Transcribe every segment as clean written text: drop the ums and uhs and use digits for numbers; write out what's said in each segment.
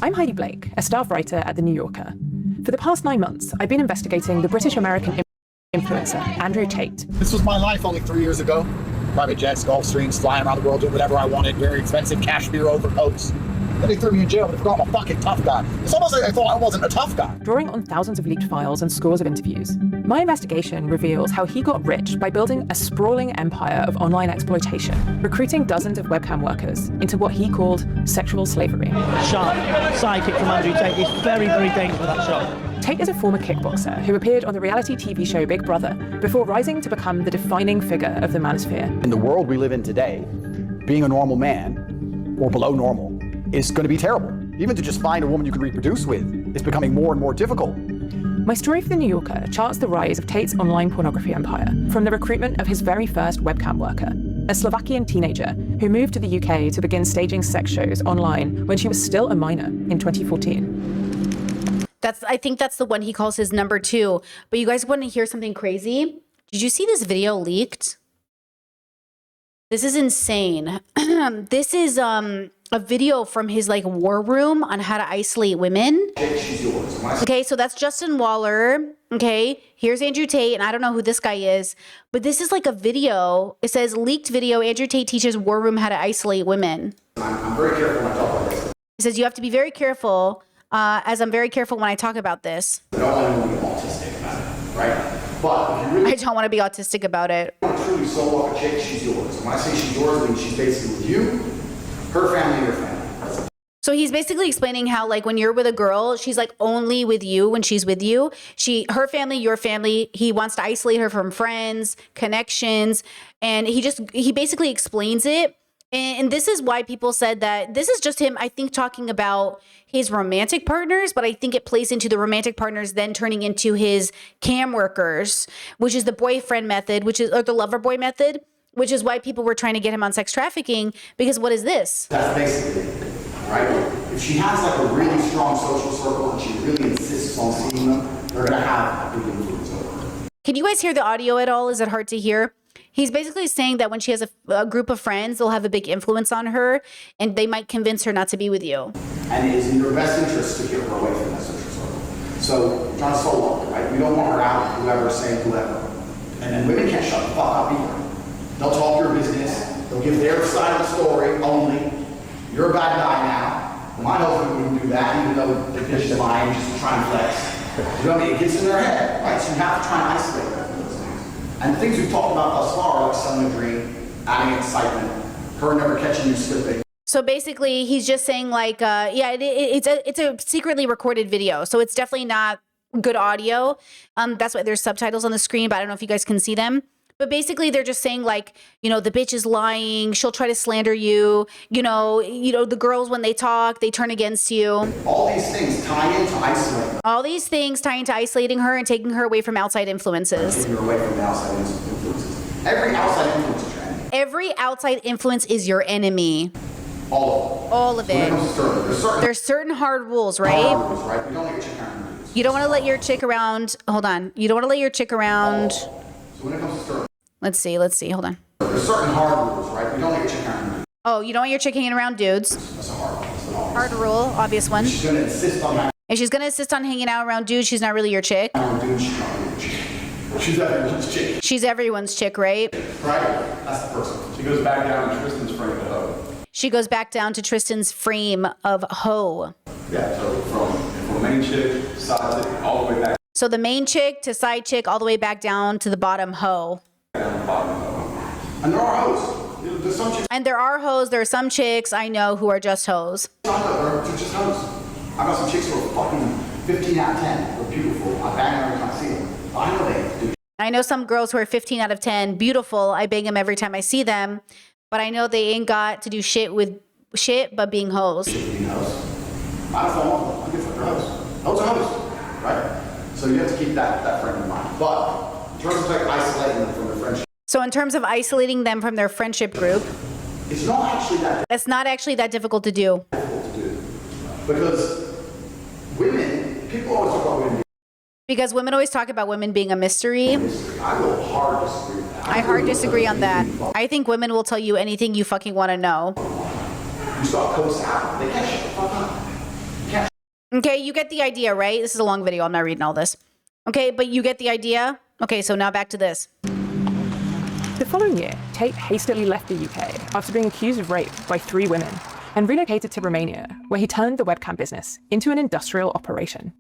I'm Heidi Blake, a staff writer at The New Yorker. For the past 9 months, I've been investigating the British-American influencer, Andrew Tate. This was my life only 3 years ago. Private jets, Gulf streams, flying around the world, doing whatever I wanted, very expensive cashmere overcoats. Then they threw me in jail, but they forgot I'm a fucking tough guy. It's almost like they thought I wasn't a tough guy. Drawing on thousands of leaked files and scores of interviews, my investigation reveals how he got rich by building a sprawling empire of online exploitation, recruiting dozens of webcam workers into what he called sexual slavery. Sharp sidekick from Andrew Tate. It's very, very dangerous, that shot. Tate is a former kickboxer who appeared on the reality TV show Big Brother before rising to become the defining figure of the manosphere. In the world we live in today, being a normal man, or below normal, is going to be terrible. Even to just find a woman you can reproduce with is becoming more and more difficult. My story for The New Yorker charts the rise of Tate's online pornography empire, from the recruitment of his very first webcam worker, a Slovakian teenager who moved to the UK to begin staging sex shows online when she was still a minor in 2014. I think that's the one he calls his number 2. But you guys want to hear something crazy? Did you see this video leaked? This is insane. This is a video from his war room on how to isolate women. Okay, so that's Justin Waller. Okay, here's Andrew Tate, and I don't know who this guy is, but this is like a video. It says leaked video. Andrew Tate teaches war room how to isolate women. I'm very careful when I talk about this. He says you have to be very careful, as I'm very careful when I talk about this. I don't want to be autistic about it, right? But if you really I don't want to be autistic about it. want to truly solo up a chick, she's yours. When I say she's yours, I mean she's basically with you, her family, your family. So he's basically explaining how when you're with a girl, she's only with you when she's with you. Her family, your family, he wants to isolate her from friends, connections, and he basically explains it. And this is why people said that this is just him, I think, talking about his romantic partners, but I think it plays into the romantic partners then turning into his cam workers, which is the boyfriend method, or the lover boy method, which is why people were trying to get him on sex trafficking, because what is this? That's basically it, right? If she has a really strong social circle and she really insists on seeing them, they're gonna have a big influence over her. Can you guys hear the audio at all? Is it hard to hear? He's basically saying that when she has a group of friends, they'll have a big influence on her, and they might convince her not to be with you. And it is in your best interest to get her away from that social circle. So you're trying to solo her, right? We don't want her out with whoever saying whoever. And then women can't shut the fuck up either. They'll talk your business. They'll give their side of the story only. You're a bad guy now. My husband wouldn't do that, even though the bitch is lying just to try and flex. You know what I mean? It gets in their head, right? So you have to try and isolate them from those things. And the things we've talked about thus far, like selling a dream, adding excitement, her never catching you slipping. So basically, he's just saying it's a secretly recorded video. So it's definitely not good audio. That's why there's subtitles on the screen, but I don't know if you guys can see them. But basically, they're just saying the bitch is lying. She'll try to slander you. The girls, when they talk, they turn against you. All these things tie into isolating. All these things tie into isolating her and taking her away from outside influences. Taking her away from the outside influences. Every outside influence is your enemy. Every outside influence is your enemy. All of it. There's certain hard rules, right? Hard rules, right? You don't let your chick around. You don't want to let your chick around. Hold on. You don't want to let your chick around. So when it comes to sterling. Let's see. Hold on. There's certain hard rules, right? You don't let your chick around. Oh, you don't want your chick hanging around dudes. That's a hard rule. That's an obvious Hard rule, obvious one. She's going to insist on that. If she's going to insist on hanging out around dudes, she's not really your chick. Dude, she's not really your chick. She's everyone's chick. She's everyone's chick, right? Right? That's the person. She goes back down to Tristan's frame of hoe. She goes back down to Tristan's frame of hoe. Yeah, so from main chick, side chick, all the way back So the main chick to side chick, all the way back down to the bottom hoe. down to the bottom of the hoe. And there are hoes. There's some chicks And there are hoes. There are some chicks I know who are just hoes. I know, they're just hoes. I got some chicks who are fucking 15 out of 10. They're beautiful. I bang them every time I see them. But I know they do. I know some girls who are 15 out of 10, beautiful. I bang them every time I see them. But I know they ain't got to do shit with shit but being hoes. Being hoes. I don't know. I'm good for hoes. Hoes are hoes. Right? So you have to keep that frame in mind. But in terms of isolating them from their friendship. So in terms of isolating them from their friendship group, It's not actually that it's not actually that difficult to do. difficult to do. Because women, people always talk about women Because women always talk about women being a mystery. being mystery. I will hard disagree with that. I hard disagree on that. I think women will tell you anything you fucking want to know. You start coast out, they can't shut the fuck up. You can't Okay, you get the idea, right? This is a long video. I'm not reading all this. Okay, but you get the idea? Okay, so now back to this. The following year, Tate hastily left the UK after being accused of rape by 3 women and relocated to Romania, where he turned the webcam business into an industrial operation.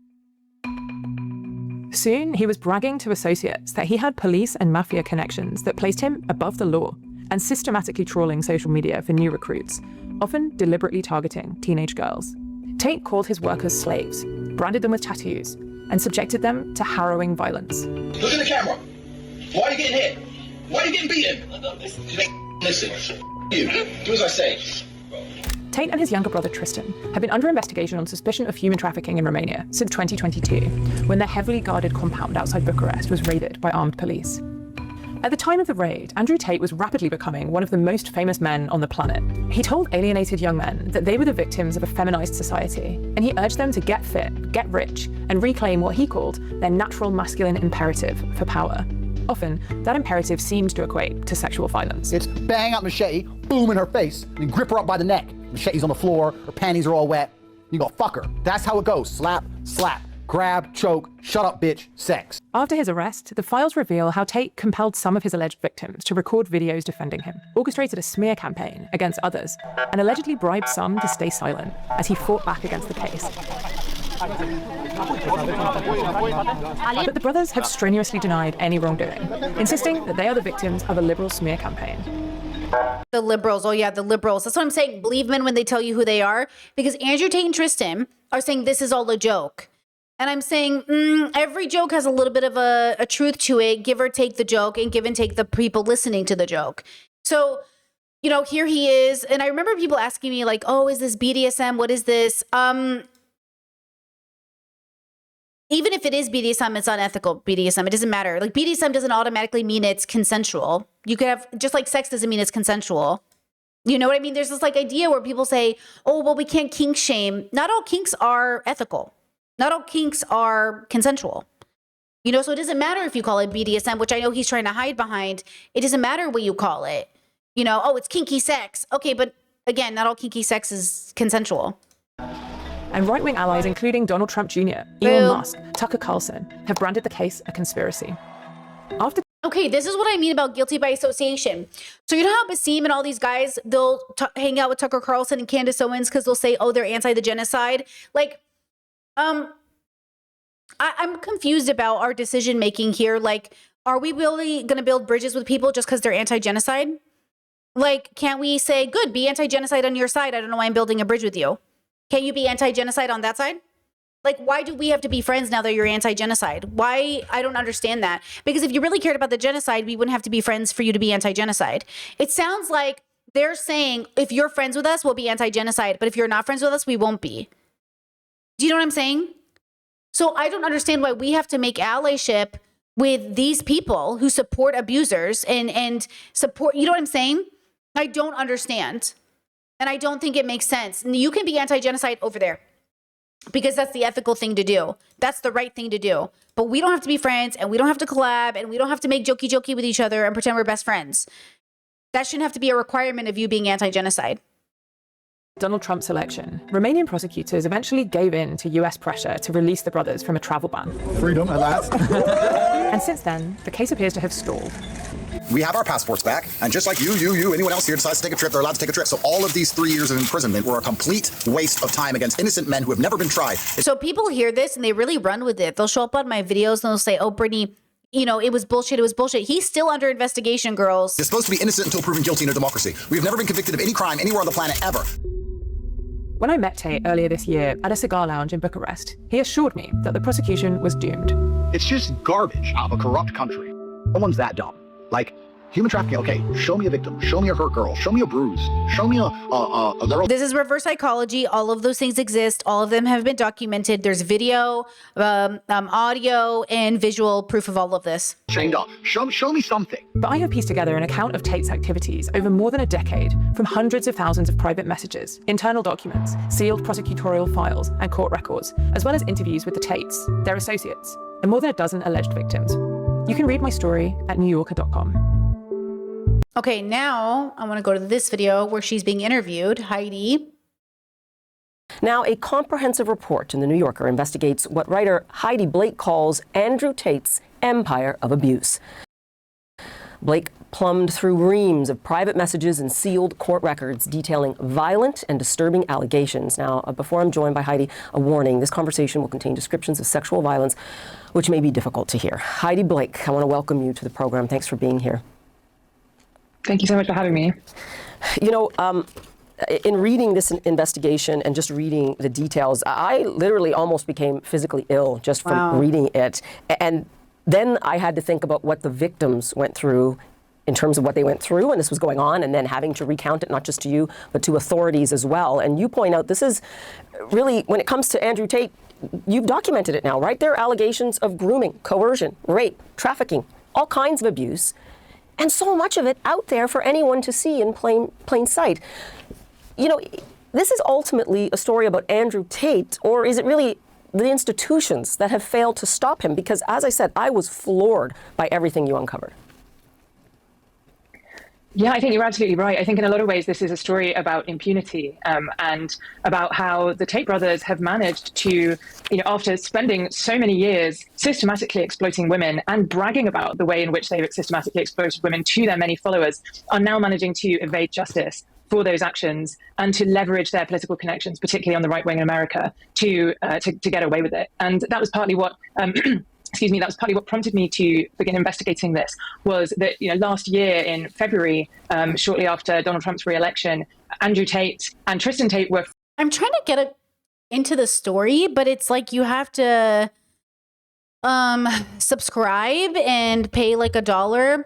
Soon, he was bragging to associates that he had police and mafia connections that placed him above the law and systematically trawling social media for new recruits, often deliberately targeting teenage girls. Tate called his workers slaves, branded them with tattoos, and subjected them to harrowing violence. Look in the camera. Why are you getting hit? Why are you getting beaten? Listen. You. Do as I say. Tate and his younger brother Tristan have been under investigation on suspicion of human trafficking in Romania since 2022, when their heavily guarded compound outside Bucharest was raided by armed police. At the time of the raid, Andrew Tate was rapidly becoming one of the most famous men on the planet. He told alienated young men that they were the victims of a feminized society, and he urged them to get fit, get rich, and reclaim what he called their natural masculine imperative for power. Often, that imperative seemed to equate to sexual violence. It's bang out machete, boom in her face, and grip her up by the neck. Machete's on the floor, her panties are all wet. You go, fuck her. That's how it goes. Slap, slap, grab, choke, shut up, bitch, sex. After his arrest, the files reveal how Tate compelled some of his alleged victims to record videos defending him, orchestrated a smear campaign against others, and allegedly bribed some to stay silent as he fought back against the case. But the brothers have strenuously denied any wrongdoing, insisting that they are the victims of a liberal smear campaign. The liberals. Oh, yeah, the liberals. That's what I'm saying. Believe men when they tell you who they are. Because Andrew Tate and Tristan are saying this is all a joke. And I'm saying every joke has a little bit of a truth to it. Give or take the joke and give and take the people listening to the joke. So, you know, here he is. And I remember people asking me like, oh, is this BDSM? What is this? Even if it is BDSM, it's unethical BDSM. It doesn't matter. Like BDSM doesn't automatically mean it's consensual. You could have, just like sex doesn't mean it's consensual. You know what I mean? There's this like idea where people say, oh, well, we can't kink shame. Not all kinks are ethical. Not all kinks are consensual. You know, so it doesn't matter if you call it BDSM, which I know he's trying to hide behind. It doesn't matter what you call it. You know, oh, it's kinky sex. Okay, but again, not all kinky sex is consensual. And right-wing allies, including Donald Trump Jr., Elon Musk, Tucker Carlson, have branded the case a conspiracy. Okay, this is what I mean about guilty by association. So you know how Basim and all these guys, they'll hang out with Tucker Carlson and Candace Owens because they'll say, oh, they're anti the genocide. Like, I'm confused about our decision making here. Like, are we really going to build bridges with people just because they're anti-genocide? Like, can't we say, good, be anti-genocide on your side. I don't know why I'm building a bridge with you. Can you be anti-genocide on that side? Like, why do we have to be friends now that you're anti-genocide? Why? I don't understand that. Because if you really cared about the genocide, we wouldn't have to be friends for you to be anti-genocide. It sounds like they're saying, if you're friends with us, we'll be anti-genocide. But if you're not friends with us, we won't be. Do you know what I'm saying? So I don't understand why we have to make allyship with these people who support abusers and support, you know what I'm saying? I don't understand. And I don't think it makes sense. And you can be anti-genocide over there because that's the ethical thing to do. That's the right thing to do. But we don't have to be friends and we don't have to collab and we don't have to make jokey with each other and pretend we're best friends. That shouldn't have to be a requirement of you being anti-genocide. Donald Trump's election, Romanian prosecutors eventually gave in to US pressure to release the brothers from a travel ban. Freedom at last. And since then, the case appears to have stalled. We have our passports back, and just like you, anyone else here decides to take a trip, they're allowed to take a trip. So all of these 3 years of imprisonment were a complete waste of time against innocent men who have never been tried. So people hear this and they really run with it. They'll show up on my videos and they'll say, oh, Brittany, you know, it was bullshit. He's still under investigation, girls. You're supposed to be innocent until proven guilty in a democracy. We've never been convicted of any crime anywhere on the planet ever. When I met Tate earlier this year at a cigar lounge in Bucharest, he assured me that the prosecution was doomed. It's just garbage out of a corrupt country. No one's that dumb. Like, human trafficking, okay, show me a victim, show me a hurt girl, show me a bruise, show me a girl. This is reverse psychology. All of those things exist. All of them have been documented. There's video, audio, and visual proof of all of this. Chained up. Show me something. But I have pieced together an account of Tate's activities over more than a decade from hundreds of thousands of private messages, internal documents, sealed prosecutorial files, and court records, as well as interviews with the Tates, their associates, and more than a dozen alleged victims. You can read my story at newyorker.com. Okay, now I want to go to this video where she's being interviewed, Heidi. Now, a comprehensive report in The New Yorker investigates what writer Heidi Blake calls Andrew Tate's empire of abuse. Blake plumbed through reams of private messages and sealed court records detailing violent and disturbing allegations. Now, before I'm joined by Heidi, a warning, this conversation will contain descriptions of sexual violence, which may be difficult to hear. Heidi Blake, I want to welcome you to the program. Thanks for being here. Thank you so much for having me. You know, in reading this investigation and just reading the details, I literally almost became physically ill just from reading it. And then I had to think about what the victims went through in terms of what they went through when this was going on, and then having to recount it not just to you, but to authorities as well. And you point out this is really, when it comes to Andrew Tate, you've documented it now, right? There are allegations of grooming, coercion, rape, trafficking, all kinds of abuse, and so much of it out there for anyone to see in plain sight. You know, this is ultimately a story about Andrew Tate, or is it really the institutions that have failed to stop him? Because, as I said, I was floored by everything you uncovered. Yeah, I think you're absolutely right. I think in a lot of ways, this is a story about impunity and about how the Tate brothers have managed to, you know, after spending so many years systematically exploiting women and bragging about the way in which they've systematically exploited women to their many followers, are now managing to evade justice for those actions and to leverage their political connections, particularly on the right wing in America, to get away with it. And that was partly what that was partly what prompted me to begin investigating this, was that, you know, last year in February, shortly after Donald Trump's re-election, Andrew Tate and Tristan Tate were... I'm trying to get into the story, but it's like you have to subscribe and pay like $1.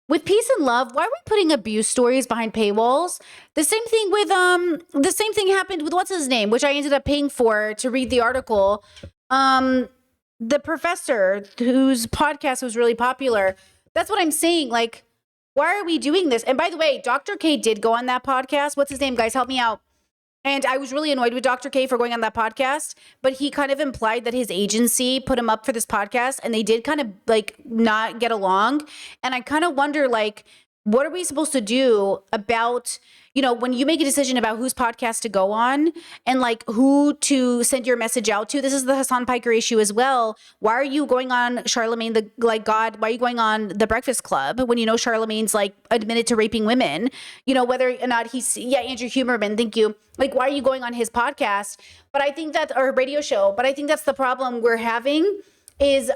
With peace and love, why are we putting abuse stories behind paywalls? The same thing with the same thing happened with what's his name, which I ended up paying for to read the article. The professor whose podcast was really popular. That's what I'm saying. Like, why are we doing this? And by the way, Dr. K did go on that podcast. What's his name, guys? Help me out. And I was really annoyed with Dr. K for going on that podcast, but he kind of implied that his agency put him up for this podcast, and they did kind of like not get along. And I kind of wonder, like, what are we supposed to do about, you know, when you make a decision about whose podcast to go on and like who to send your message out to? This is the Hassan Piker issue as well. Why are you going on Charlemagne, why are you going on The Breakfast Club when you know Charlemagne's like admitted to raping women? You know, whether or not Andrew Huberman, thank you. Like, why are you going on his podcast? But I think that, or radio show, but I think that's the problem we're having is,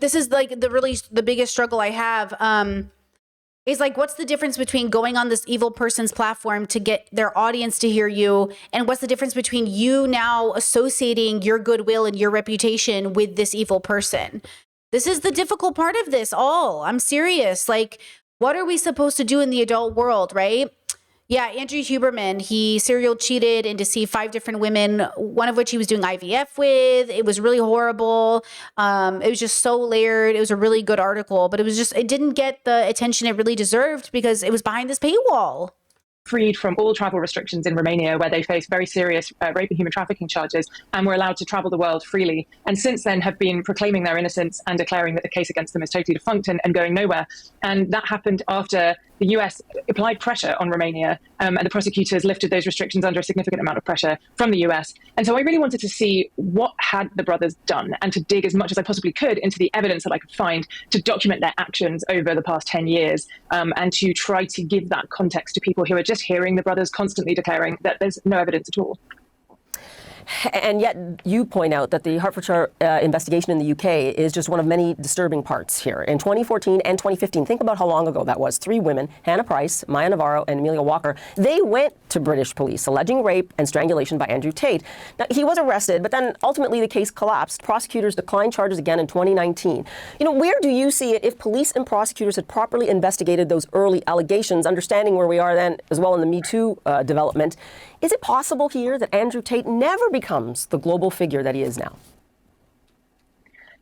this is like the biggest struggle I have, is like, what's the difference between going on this evil person's platform to get their audience to hear you? And what's the difference between you now associating your goodwill and your reputation with this evil person? This is the difficult part of this all. I'm serious. Like, what are we supposed to do in the adult world, right? Yeah, Andrew Huberman, he serial cheated and deceived 5 different women, one of which he was doing IVF with. It was really horrible. It was just so layered. It was a really good article, but it didn't get the attention it really deserved because it was behind this paywall. Freed from all travel restrictions in Romania, where they face very serious rape and human trafficking charges, and were allowed to travel the world freely. And since then have been proclaiming their innocence and declaring that the case against them is totally defunct and going nowhere. And that happened after the US applied pressure on Romania, and the prosecutors lifted those restrictions under a significant amount of pressure from the US. And so I really wanted to see what had the brothers done, and to dig as much as I possibly could into the evidence that I could find to document their actions over the past 10 years, and to try to give that context to people who are just hearing the brothers constantly declaring that there's no evidence at all. And yet you point out that the Hertfordshire investigation in the UK is just one of many disturbing parts here. In 2014 and 2015, think about how long ago that was. 3 women, Hannah Price, Maya Navarro, and Amelia Walker, they went to British police alleging rape and strangulation by Andrew Tate. Now, he was arrested, but then ultimately the case collapsed. Prosecutors declined charges again in 2019. You know, where do you see it if police and prosecutors had properly investigated those early allegations, understanding where we are then as well in the Me Too development? Is it possible here that Andrew Tate never becomes the global figure that he is now?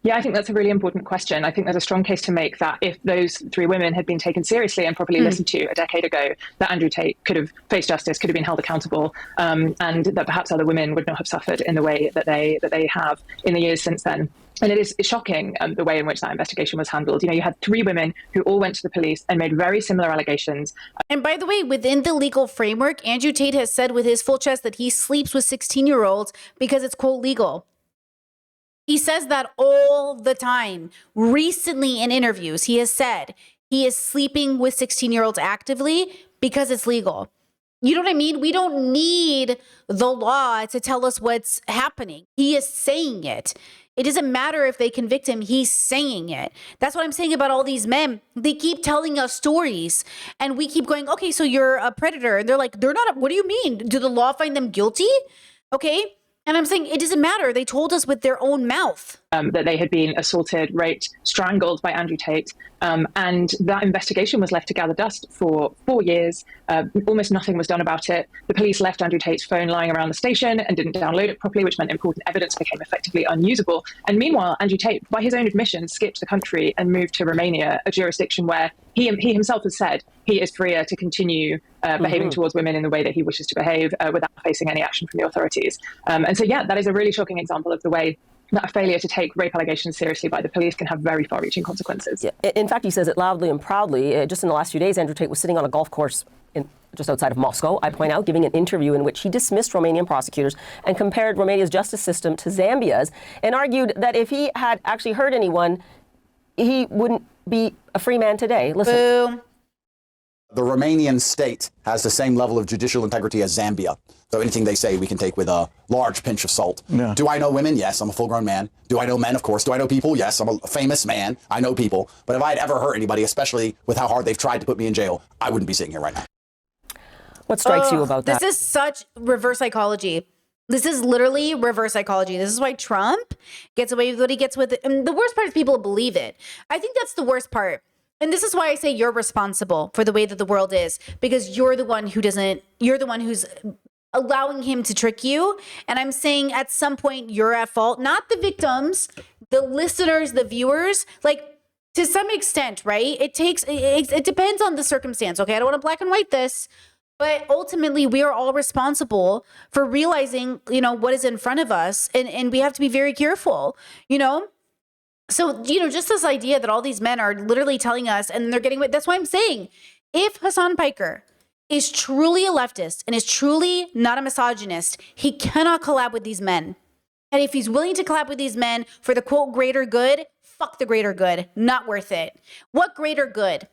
Yeah, I think that's a really important question. I think there's a strong case to make that if those three women had been taken seriously and properly listened to a decade ago, that Andrew Tate could have faced justice, could have been held accountable, and that perhaps other women would not have suffered in the way that they have in the years since then. And it is shocking the way in which that investigation was handled. You had three women who all went to the police and made very similar allegations. And by the way, within the legal framework, Andrew Tate has said with his full chest that he sleeps with 16-year-olds because it's, quote, legal. He says that all the time. Recently in interviews, he has said he is sleeping with 16-year-olds actively because it's legal. You know what I mean? We don't need the law to tell us what's happening. He is saying it. It doesn't matter if they convict him. He's saying it. That's what I'm saying about all these men. They keep telling us stories and we keep going, okay, so you're a predator. And they're like, they're not. What do you mean? Do the law find them guilty? Okay. And I'm saying it doesn't matter. They told us with their own mouth. That they had been assaulted, raped, strangled by Andrew Tate. And that investigation was left to gather dust for 4 years. Almost nothing was done about it. The police left Andrew Tate's phone lying around the station and didn't download it properly, which meant important evidence became effectively unusable. And meanwhile, Andrew Tate, by his own admission, skipped the country and moved to Romania, a jurisdiction where he himself has said he is freer to continue behaving towards women in the way that he wishes to behave without facing any action from the authorities. And so, yeah, that is a really shocking example of the way that a failure to take rape allegations seriously by the police can have very far-reaching consequences. Yeah. In fact, he says it loudly and proudly. Just in the last few days, Andrew Tate was sitting on a golf course just outside of Moscow, I point out, giving an interview in which he dismissed Romanian prosecutors and compared Romania's justice system to Zambia's, and argued that if he had actually hurt anyone, he wouldn't be a free man today. Listen. Boo. The Romanian state has the same level of judicial integrity as Zambia. So anything they say we can take with a large pinch of salt. Yeah. Do I know women? Yes, I'm a full-grown man. Do I know men? Of course. Do I know people? Yes, I'm a famous man. I know people. But if I had ever hurt anybody, especially with how hard they've tried to put me in jail, I wouldn't be sitting here right now. What strikes you about that? This is such reverse psychology. This is literally reverse psychology. This is why Trump gets away with what he gets with it. And the worst part is people believe it. I think that's the worst part. And this is why I say you're responsible for the way that the world is, because you're the one who's allowing him to trick you. And I'm saying at some point you're at fault, not the victims, the listeners, the viewers, like to some extent, right? It depends on the circumstance. Okay. I don't want to black and white this, but ultimately we are all responsible for realizing, what is in front of us. And we have to be very careful, So, just this idea that all these men are literally telling us and they're getting away. That's why I'm saying if Hassan Piker is truly a leftist and is truly not a misogynist, he cannot collab with these men. And if he's willing to collab with these men for the quote greater good, fuck the greater good. Not worth it. What greater good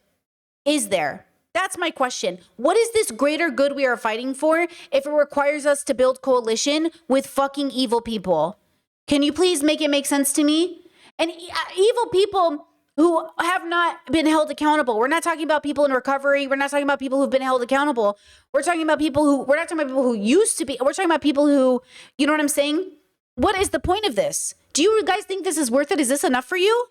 is there? That's my question. What is this greater good we are fighting for if it requires us to build coalition with fucking evil people? Can you please make it make sense to me? And evil people who have not been held accountable. We're not talking about people in recovery. We're not talking about people who've been held accountable. We're not talking about people who used to be. We're talking about people who, you know what I'm saying? What is the point of this? Do you guys think this is worth it? Is this enough for you?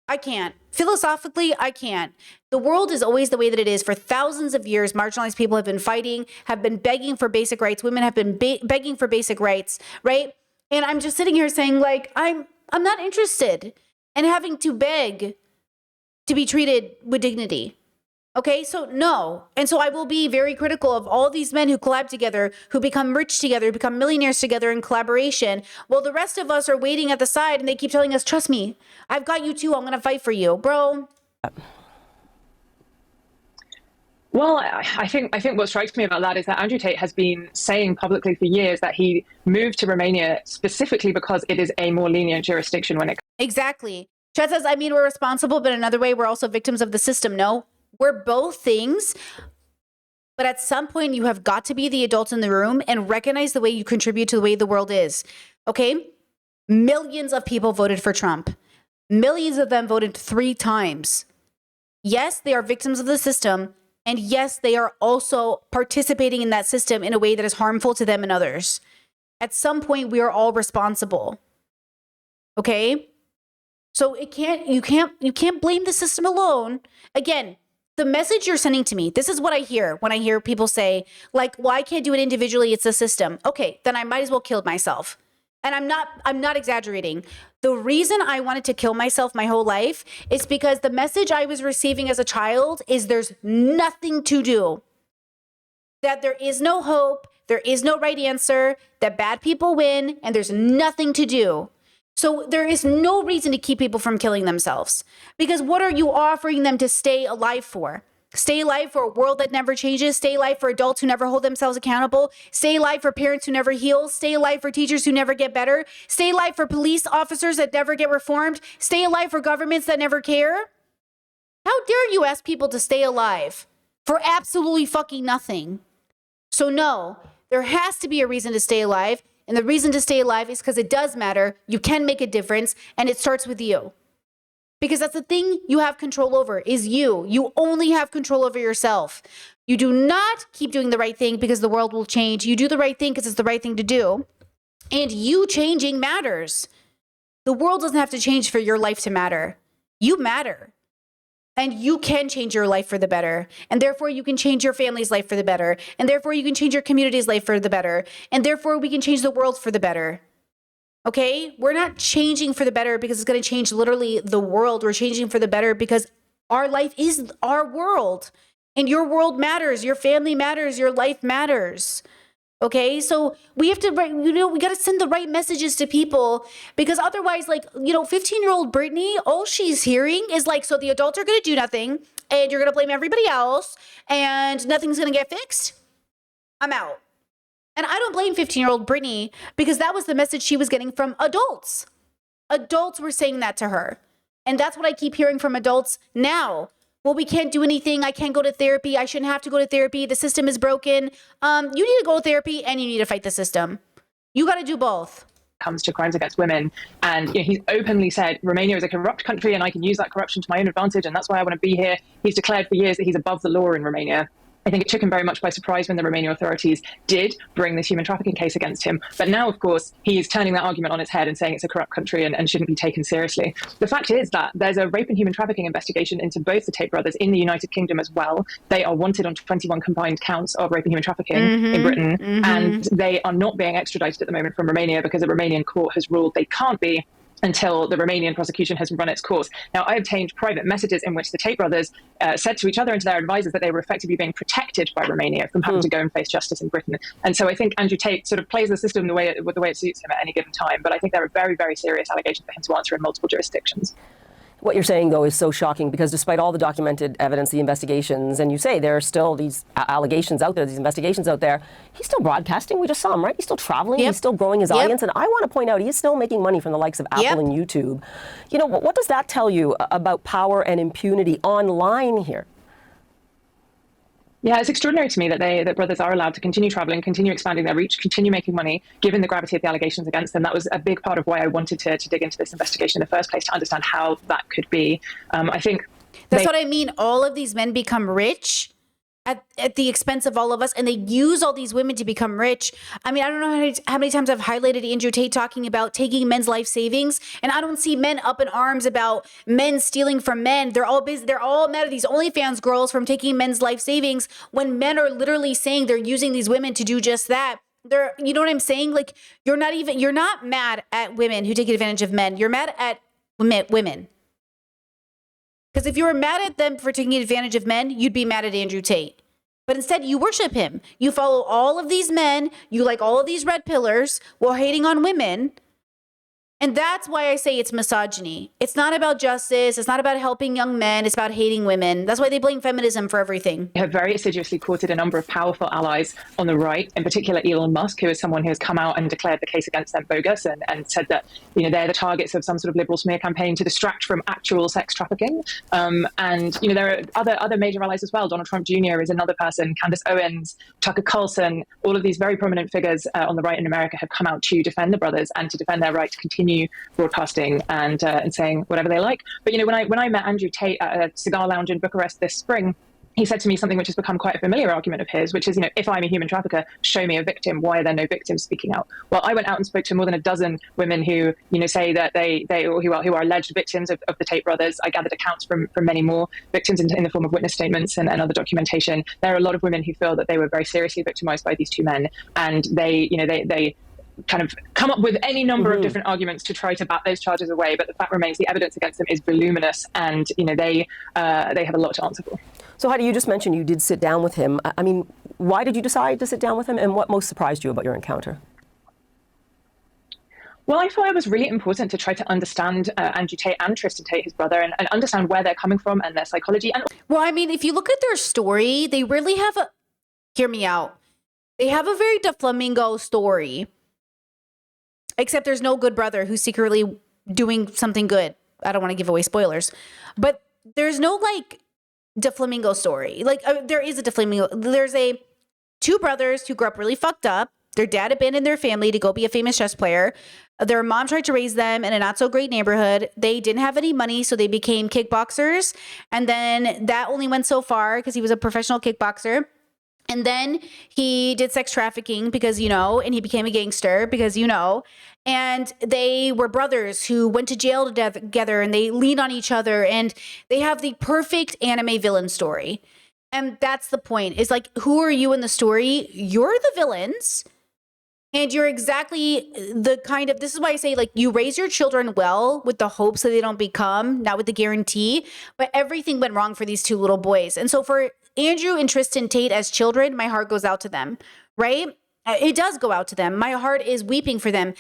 I can't. Philosophically, I can't. The world is always the way that it is. For thousands of years, marginalized people have been fighting, have been begging for basic rights. Women have been begging for basic rights, right? And I'm just sitting here saying, like, I'm not interested in having to beg to be treated with dignity. Okay, so no. And so I will be very critical of all these men who collab together, who become rich together, who become millionaires together in collaboration, while the rest of us are waiting at the side and they keep telling us, trust me, I've got you too. I'm going to fight for you, bro. Well, I think what strikes me about that is that Andrew Tate has been saying publicly for years that he moved to Romania specifically because it is a more lenient jurisdiction when it comes. Exactly. Chad says, I mean, we're responsible, but another way, we're also victims of the system. No, we're both things. But at some point, you have got to be the adult in the room and recognize the way you contribute to the way the world is. Okay? Millions of people voted for Trump. Millions of them voted 3 times. Yes, they are victims of the system. And yes, they are also participating in that system in a way that is harmful to them and others. At some point, we are all responsible. Okay? So you can't blame the system alone. Again, the message you're sending to me, this is what I hear when I hear people say, like, well, I can't do it individually, it's the system. Okay, then I might as well kill myself. And I'm not exaggerating. The reason I wanted to kill myself my whole life is because the message I was receiving as a child is there's nothing to do. That there is no hope, there is no right answer, that bad people win, and there's nothing to do. So there is no reason to keep people from killing themselves. Because what are you offering them to stay alive for? Stay alive for a world that never changes. Stay alive for adults who never hold themselves accountable. Stay alive for parents who never heal. Stay alive for teachers who never get better. Stay alive for police officers that never get reformed. Stay alive for governments that never care. How dare you ask people to stay alive for absolutely fucking nothing? So no, there has to be a reason to stay alive. And the reason to stay alive is because it does matter. You can make a difference. And it starts with you. Because that's the thing you have control over is you. You only have control over yourself. You do not keep doing the right thing because the world will change. You do the right thing because it's the right thing to do. And you changing matters. The world doesn't have to change for your life to matter. You matter. And you can change your life for the better. And therefore you can change your family's life for the better. And therefore you can change your community's life for the better. And therefore we can change the world for the better. Okay, we're not changing for the better because it's going to change literally the world. We're changing for the better because our life is our world and your world matters. Your family matters. Your life matters. Okay, so we have to, we got to send the right messages to people because otherwise, 15-year-old Brittany, all she's hearing is so the adults are going to do nothing and you're going to blame everybody else and nothing's going to get fixed. I'm out. And I don't blame 15-year-old Brittany because that was the message she was getting from adults. Adults were saying that to her. And that's what I keep hearing from adults now. Well, we can't do anything. I can't go to therapy. I shouldn't have to go to therapy. The system is broken. You need to go to therapy and you need to fight the system. You got to do both. Comes to crimes against women. And he's openly said, Romania is a corrupt country and I can use that corruption to my own advantage. And that's why I want to be here. He's declared for years that he's above the law in Romania. I think it took him very much by surprise when the Romanian authorities did bring this human trafficking case against him. But now, of course, he's turning that argument on its head and saying it's a corrupt country and shouldn't be taken seriously. The fact is that there's a rape and human trafficking investigation into both the Tate brothers in the United Kingdom as well. They are wanted on 21 combined counts of rape and human trafficking in Britain. And they are not being extradited at the moment from Romania because the Romanian court has ruled they can't be until the Romanian prosecution has run its course. Now, I obtained private messages in which the Tate brothers said to each other and to their advisors that they were effectively being protected by Romania from having to go and face justice in Britain. And so I think Andrew Tate sort of plays the system the way it suits him at any given time. But I think there are very, very serious allegations for him to answer in multiple jurisdictions. What you're saying, though, is so shocking because despite all the documented evidence, the investigations, and you say there are still these allegations out there, these investigations out there, he's still broadcasting. We just saw him, right? He's still traveling. He's still growing his audience. And I want to point out, he's still making money from the likes of Apple and YouTube. What does that tell you about power and impunity online here? Yeah, it's extraordinary to me that brothers are allowed to continue traveling, continue expanding their reach, continue making money, given the gravity of the allegations against them. That was a big part of why I wanted to dig into this investigation in the first place, to understand how that could be. I think that's what I mean. All of these men become rich at the expense of all of us, and they use all these women to become rich. I mean, I don't know how many times I've highlighted Andrew Tate talking about taking men's life savings, and I don't see men up in arms about men stealing from men. They're all busy. They're all mad at these OnlyFans girls from taking men's life savings when men are literally saying they're using these women to do just that. You know what I'm saying? You're not mad at women who take advantage of men. You're mad at women. Because if you were mad at them for taking advantage of men, you'd be mad at Andrew Tate. But instead, you worship him. You follow all of these men. You like all of these red pillars while hating on women. And that's why I say it's misogyny. It's not about justice. It's not about helping young men. It's about hating women. That's why they blame feminism for everything. They have very assiduously courted a number of powerful allies on the right, in particular Elon Musk, who is someone who has come out and declared the case against them bogus and said that they're the targets of some sort of liberal smear campaign to distract from actual sex trafficking. And there are other major allies as well. Donald Trump Jr. is another person, Candace Owens, Tucker Carlson, all of these very prominent figures on the right in America have come out to defend the brothers and to defend their right to continue broadcasting and saying whatever they like. But when I met Andrew Tate at a cigar lounge in Bucharest this spring, he said to me something which has become quite a familiar argument of his, which is, if I'm a human trafficker, show me a victim. Why are there no victims speaking out? Well, I went out and spoke to more than a dozen women who, say that who are alleged victims of the Tate brothers. I gathered accounts from many more victims in the form of witness statements and other documentation. There are a lot of women who feel that they were very seriously victimized by these two men, and they kind of come up with any number of different arguments to try to bat those charges away. But the fact remains, the evidence against them is voluminous, and they have a lot to answer for. So Heidi, you just mentioned you did sit down with him. I mean, why did you decide to sit down with him, and what most surprised you about your encounter? Well, I thought it was really important to try to understand Andrew Tate and Tristan Tate, his brother, and understand where they're coming from and their psychology. And well, I mean, if you look at their story, they really have a, hear me out, they have a very DeFlamingo story, except there's no good brother who's secretly doing something good. I don't want to give away spoilers, but there's no like DeFlamingo story. Like there is a DeFlamingo. There's two brothers who grew up really fucked up. Their dad abandoned their family to go be a famous chess player. Their mom tried to raise them in a not so great neighborhood. They didn't have any money, so they became kickboxers. And then that only went so far because he was a professional kickboxer. And then he did sex trafficking because, and he became a gangster because, and they were brothers who went to jail together, and they lean on each other, and they have the perfect anime villain story. And that's the point, is like, who are you in the story? You're the villains. And you're exactly the kind of, this is why I say, like, you raise your children well with the hopes that they don't become, not with the guarantee, but everything went wrong for these two little boys. And so for Andrew and Tristan Tate as children, my heart goes out to them, right? It does go out to them. My heart is weeping for them.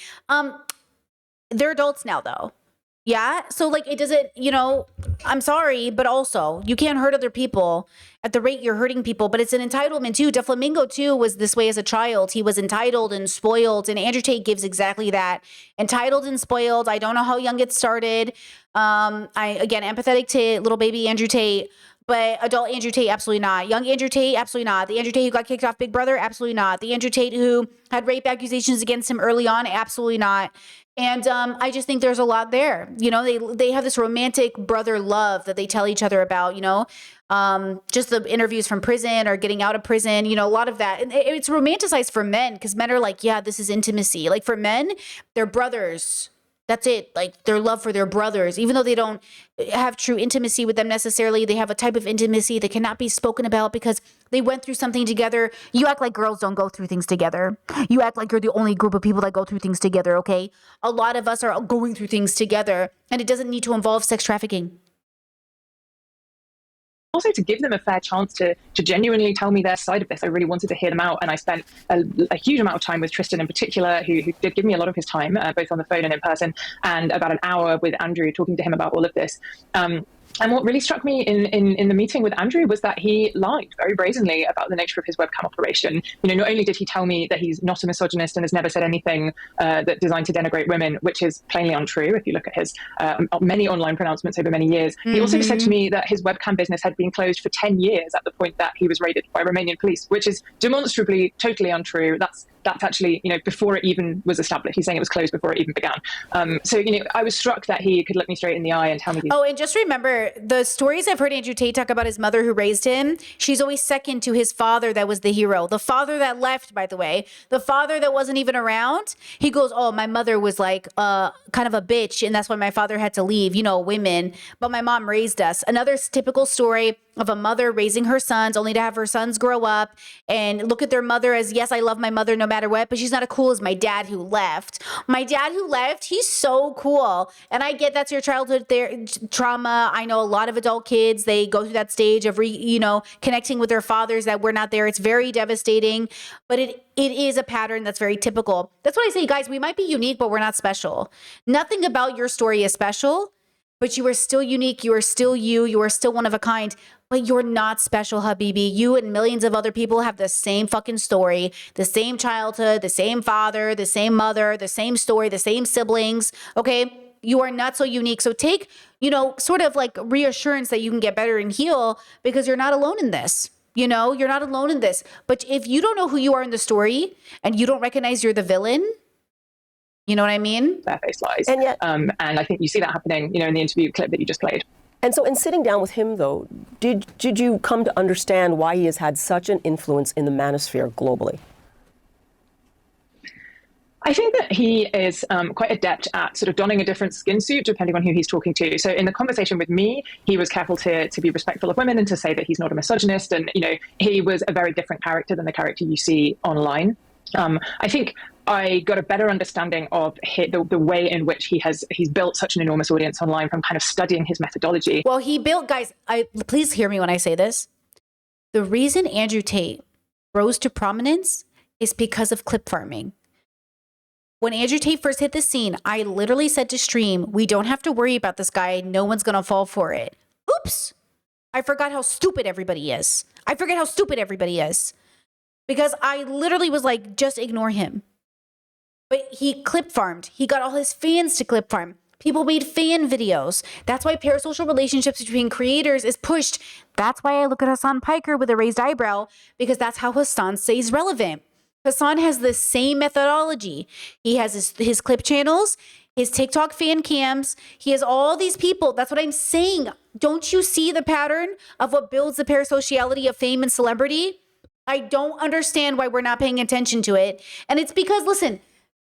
They're adults now, though. Yeah. So like, it doesn't, I'm sorry, but also you can't hurt other people at the rate you're hurting people, but it's an entitlement too. DeFlamingo too was this way as a child. He was entitled and spoiled, and Andrew Tate gives exactly that. Entitled and spoiled. I don't know how young it started. Again, empathetic to little baby Andrew Tate, but adult Andrew Tate, absolutely not. Young Andrew Tate, absolutely not. The Andrew Tate who got kicked off Big Brother, absolutely not. The Andrew Tate who had rape accusations against him early on, absolutely not. And I just think there's a lot there. They have this romantic brother love that they tell each other about, just the interviews from prison or getting out of prison, a lot of that. And it's romanticized for men because men are like, yeah, this is intimacy. Like for men, they're brothers. That's it. Like their love for their brothers, even though they don't have true intimacy with them necessarily, they have a type of intimacy that cannot be spoken about because they went through something together. You act like girls don't go through things together. You act like you're the only group of people that go through things together, okay? A lot of us are going through things together, and it doesn't need to involve sex trafficking. Also to give them a fair chance to genuinely tell me their side of this. I really wanted to hear them out, and I spent a huge amount of time with Tristan in particular, who did give me a lot of his time, both on the phone and in person, and about an hour with Andrew talking to him about all of this. And what really struck me in the meeting with Andrew was that he lied very brazenly about the nature of his webcam operation. Not only did he tell me that he's not a misogynist and has never said anything that designed to denigrate women, which is plainly untrue if you look at his many online pronouncements over many years. He also said to me that his webcam business had been closed for 10 years at the point that he was raided by Romanian police, which is demonstrably totally untrue. That's actually, before it even was established. He's saying it was closed before it even began. So, I was struck that he could look me straight in the eye and tell me these. Oh, and just remember, the stories I've heard Andrew Tate talk about his mother who raised him, she's always second to his father that was the hero. The father that left, by the way, the father that wasn't even around, he goes, oh, my mother was like kind of a bitch, and that's why my father had to leave, women, but my mom raised us. Another typical story of a mother raising her sons only to have her sons grow up and look at their mother as, yes, I love my mother no matter what, but she's not as cool as my dad who left. My dad who left, he's so cool. And I get that's your childhood trauma. I know a lot of adult kids, they go through that stage of connecting with their fathers that were not there. It's very devastating, but it is a pattern that's very typical. That's what I say, guys, we might be unique, but we're not special. Nothing about your story is special, but you are still unique. You are still you. You are still one of a kind. But you're not special, Habibi. You and millions of other people have the same fucking story, the same childhood, the same father, the same mother, the same story, the same siblings, okay? You are not so unique. So take, sort of like reassurance that you can get better and heal because you're not alone in this. You're not alone in this. But if you don't know who you are in the story and you don't recognize you're the villain, you know what I mean? Bare-faced lies. And yet, and I think you see that happening, in the interview clip that you just played. And so in sitting down with him, though, did you come to understand why he has had such an influence in the manosphere globally? I think that he is quite adept at sort of donning a different skin suit depending on who he's talking to. So in the conversation with me, he was careful to be respectful of women and to say that he's not a misogynist. And, he was a very different character than the character you see online. I think I got a better understanding of the way in which he's built such an enormous audience online from kind of studying his methodology. Well, he built, guys, please hear me when I say this. The reason Andrew Tate rose to prominence is because of clip farming. When Andrew Tate first hit the scene, I literally said to stream, we don't have to worry about this guy. No one's going to fall for it. Oops. I forgot how stupid everybody is. Because I literally was like, just ignore him. But he clip farmed. He got all his fans to clip farm. People made fan videos. That's why parasocial relationships between creators is pushed. That's why I look at Hassan Piker with a raised eyebrow, because that's how Hassan stays relevant. Hassan has the same methodology. He has his clip channels, his TikTok fan cams. He has all these people. That's what I'm saying. Don't you see the pattern of what builds the parasociality of fame and celebrity? I don't understand why we're not paying attention to it. And it's because, listen,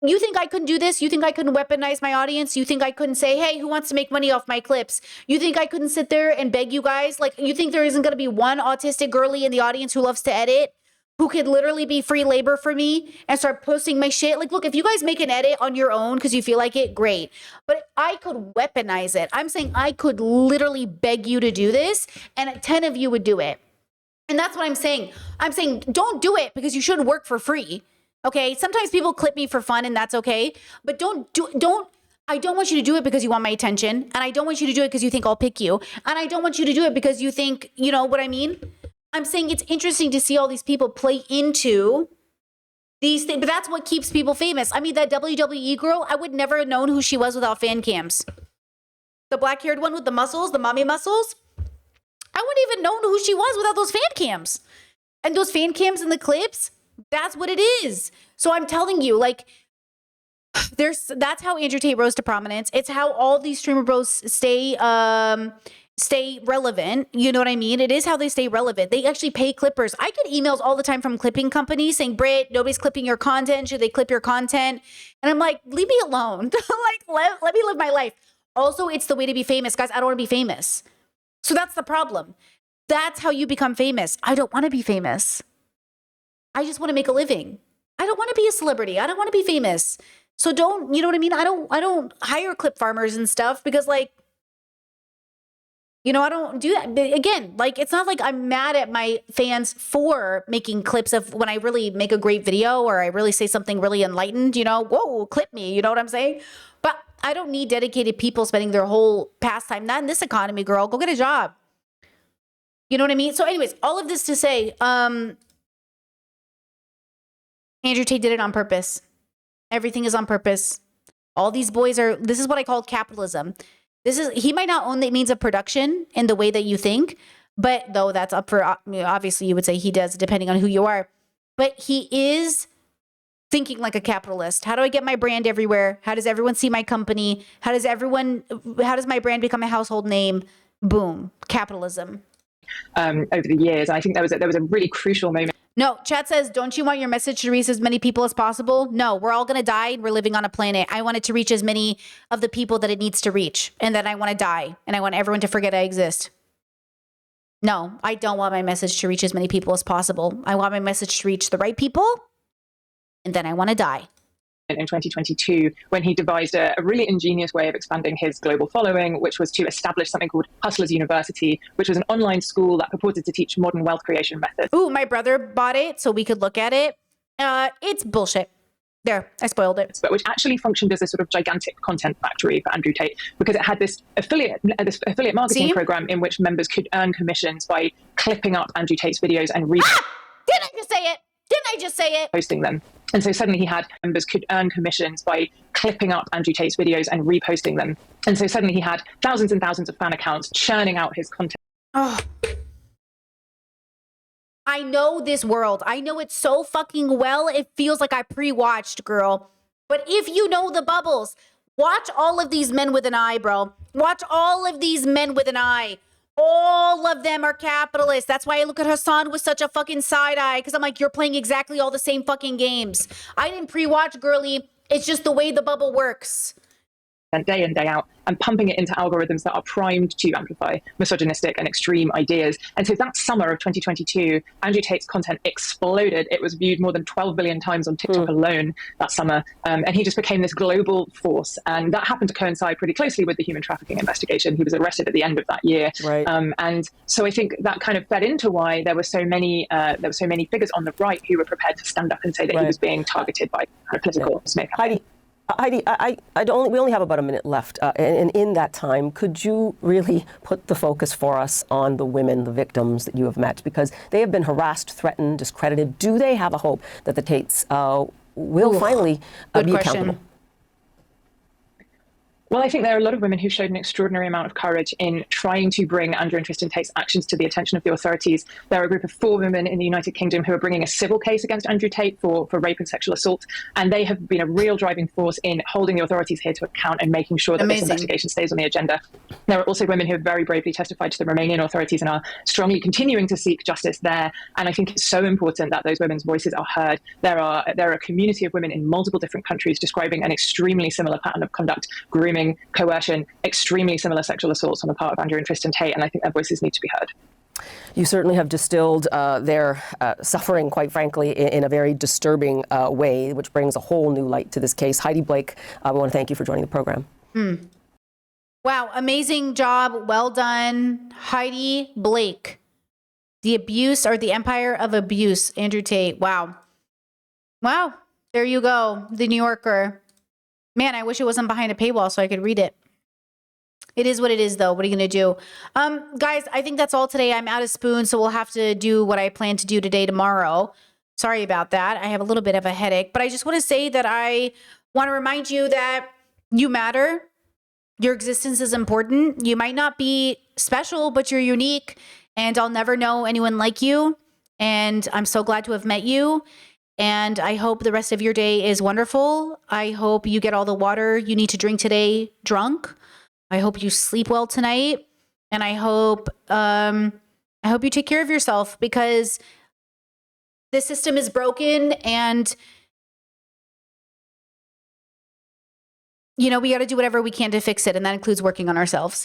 you think I couldn't do this? You think I couldn't weaponize my audience? You think I couldn't say, hey, who wants to make money off my clips? You think I couldn't sit there and beg you guys? Like, you think there isn't going to be one autistic girly in the audience who loves to edit, who could literally be free labor for me and start posting my shit? Like, look, if you guys make an edit on your own because you feel like it, great. But I could weaponize it. I'm saying I could literally beg you to do this, and 10 of you would do it. And that's what I'm saying. I'm saying don't do it because you should work for free. Okay? Sometimes people clip me for fun, and that's okay. But I don't want you to do it because you want my attention. And I don't want you to do it because you think I'll pick you. And I don't want you to do it because you think, you know what I mean? I'm saying it's interesting to see all these people play into these things, but that's what keeps people famous. I mean, that WWE girl, I would never have known who she was without fan cams. The black-haired one with the muscles, the mommy muscles, I wouldn't even known who she was without those fan cams. And those fan cams in the clips, that's what it is. So I'm telling you, like, that's how Andrew Tate rose to prominence. It's how all these streamer bros stay relevant. You know what I mean? It is how they stay relevant. They actually pay clippers. I get emails all the time from clipping companies saying, Britt, nobody's clipping your content. Should they clip your content? And I'm like, leave me alone. Like, let me live my life. Also, it's the way to be famous. Guys, I don't want to be famous. So that's the problem. That's how you become famous. I don't want to be famous. I just want to make a living. I don't want to be a celebrity. I don't want to be famous. So don't, you know what I mean? I don't hire clip farmers and stuff because, like, you know, I don't do that. But again, like, it's not like I'm mad at my fans for making clips of when I really make a great video or I really say something really enlightened, you know, whoa, clip me. You know what I'm saying? But I don't need dedicated people spending their whole pastime. Not in this economy, girl. Go get a job. You know what I mean? So anyways, all of this to say, Andrew Tate did it on purpose. Everything is on purpose. All these boys this is what I call capitalism. He might not own the means of production in the way that you think, but though that's up for, obviously you would say he does, depending on who you are. But he is thinking like a capitalist. How do I get my brand everywhere? How does everyone see my company? How does my brand become a household name? Boom. Capitalism. Over the years. I think there was a really crucial moment. No, chat says, don't you want your message to reach as many people as possible? No, we're all going to die and we're living on a planet. I want it to reach as many of the people that it needs to reach. And then I want to die. And I want everyone to forget I exist. No, I don't want my message to reach as many people as possible. I want my message to reach the right people. And then I want to die. In 2022, when he devised a really ingenious way of expanding his global following, which was to establish something called Hustlers University, which was an online school that purported to teach modern wealth creation methods. Ooh, my brother bought it so we could look at it. It's bullshit. There, I spoiled it. But which actually functioned as a sort of gigantic content factory for Andrew Tate, because it had this affiliate marketing program in which members could earn commissions by clipping up Andrew Tate's videos and Didn't I just say it? Posting them. And so suddenly members could earn commissions by clipping up Andrew Tate's videos and reposting them. And so suddenly he had thousands and thousands of fan accounts churning out his content. Oh. I know this world. I know it so fucking well. It feels like I pre-watched, girl. But if you know the bubbles, watch all of these men with an eye, bro. Watch all of these men with an eye. All of them are capitalists. That's why I look at Hassan with such a fucking side eye, because I'm like, you're playing exactly all the same fucking games. I didn't pre-watch, girly. It's just the way the bubble works. day in, day out, and pumping it into algorithms that are primed to amplify misogynistic and extreme ideas. And so that summer of 2022, Andrew Tate's content exploded. It was viewed more than 12 billion times on TikTok alone that summer. And he just became this global force. And that happened to coincide pretty closely with the human trafficking investigation. He was arrested at the end of that year. Right. And so I think that kind of fed into why there were so many figures on the right who were prepared to stand up and say that he was being targeted by kind of political smoke. Heidi, we only have about a minute left, and in that time, could you really put the focus for us on the women, the victims that you have met, because they have been harassed, threatened, discredited? Do they have a hope that the Tates will finally be accountable? Well, I think there are a lot of women who showed an extraordinary amount of courage in trying to bring Andrew and Tristan Tate's actions to the attention of the authorities. There are a group of 4 women in the United Kingdom who are bringing a civil case against Andrew Tate for rape and sexual assault. And they have been a real driving force in holding the authorities here to account and making sure that this investigation stays on the agenda. There are also women who have very bravely testified to the Romanian authorities and are strongly continuing to seek justice there. And I think it's so important that those women's voices are heard. There are a community of women in multiple different countries describing an extremely similar pattern of conduct, grooming, coercion, extremely similar sexual assaults on the part of Andrew and Tristan Tate, and I think their voices need to be heard. You certainly have distilled their suffering, quite frankly, in a very disturbing way, which brings a whole new light to this case. Heidi Blake, we want to thank you for joining the program. Wow, amazing job. Well done. Heidi Blake. The abuse or the empire of abuse, Andrew Tate. Wow. Wow. There you go. The New Yorker. Man, I wish it wasn't behind a paywall so I could read it. It is what it is, though. What are you going to do? Guys, I think that's all today. I'm out of spoon, so we'll have to do what I plan to do today, tomorrow. Sorry about that. I have a little bit of a headache. But I just want to say that I want to remind you that you matter. Your existence is important. You might not be special, but you're unique. And I'll never know anyone like you. And I'm so glad to have met you. And I hope the rest of your day is wonderful. I hope you get all the water you need to drink today drunk. I hope you sleep well tonight. And I hope you take care of yourself, because this system is broken, and we got to do whatever we can to fix it. And that includes working on ourselves.